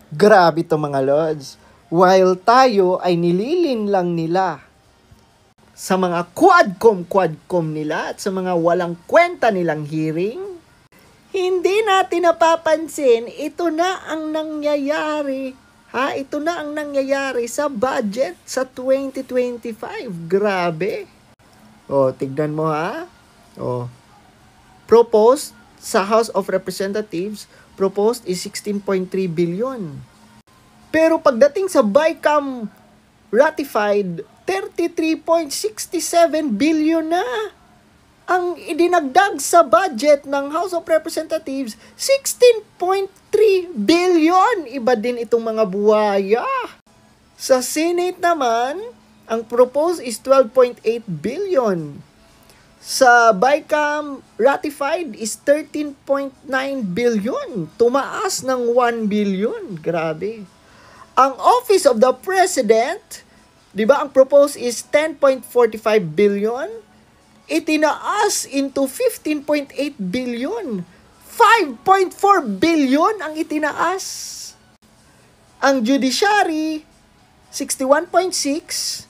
Grabe to mga lods. While tayo ay nililin lang nila sa mga quadcom nila at sa mga walang kwenta nilang hearing, hindi natin napapansin, ito na ang nangyayari. Ito na ang nangyayari sa budget sa 2025. Grabe. Tignan mo ha. Proposed sa House of Representatives, proposed is 16.3 billion. Pero pagdating sa BICAM ratified, 33.67 billion na ang idinagdag sa budget ng House of Representatives. 16.3 billion. Iba din itong mga buwaya. Sa Senate naman, ang proposed is 12.8 billion. Sa BICAM ratified is 13.9 billion. Tumaas ng 1 billion. Grabe. Ang Office of the President, di ba, ang proposed is 10.45 billion. Itinaas into 15.8 billion. 5.4 billion ang itinaas. Ang Judiciary, 61.6,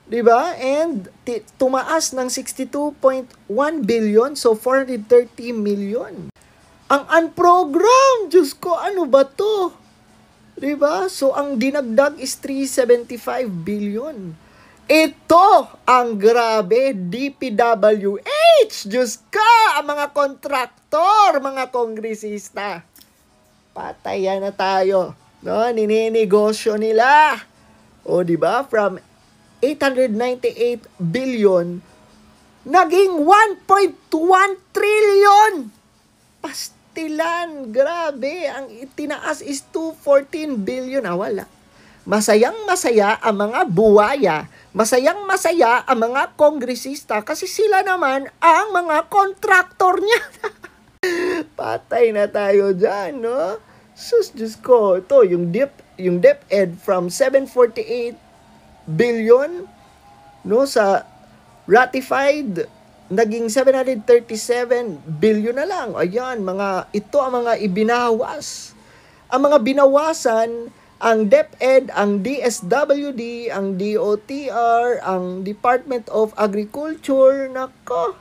di ba? And tumaas ng 62.1 billion, so 430 million. Ang unprogrammed, Diyos ko, ano ba to? Diba? So, ang dinagdag is 375 billion. Ito ang grabe, DPWH! Diyos ka! Ang mga kontraktor, mga kongresista. Patayan na tayo. No? Nininegosyo nila. Diba? From 898 billion, naging 1.1 trillion! Grabe, ang itinaas is 214 billion. Wala. Masayang-masaya ang mga buwaya. Masayang-masaya ang mga kongresista kasi sila naman ang mga kontraktor niya. Patay na tayo dyan, no? Sus, Diyos ko. Ito, yung DepEd from 748 billion, no, sa ratified, naging 737 billion na lang. Ayan, ito ang mga ibinawas. Ang mga binawasan, ang DepEd, ang DSWD, ang DOTR, ang Department of Agriculture, nako.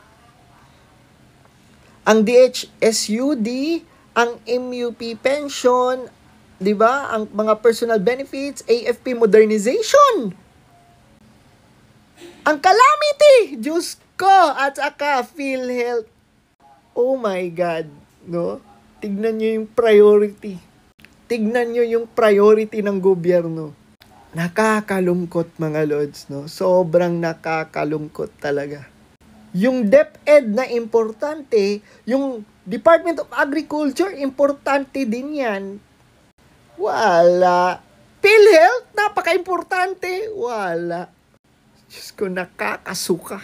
Ang DHSUD, ang MUP pension, di ba? Ang mga personal benefits, AFP modernization. Ang calamity, Diyos ko, at saka PhilHealth. Oh my God, no? Tignan nyo yung priority. Tignan nyo yung priority ng gobyerno. Nakakalungkot mga lods, no? Sobrang nakakalungkot talaga. Yung DepEd na importante, yung Department of Agriculture, importante din yan. Wala. PhilHealth, napaka-importante. Wala. Diyos ko, nakakasuka.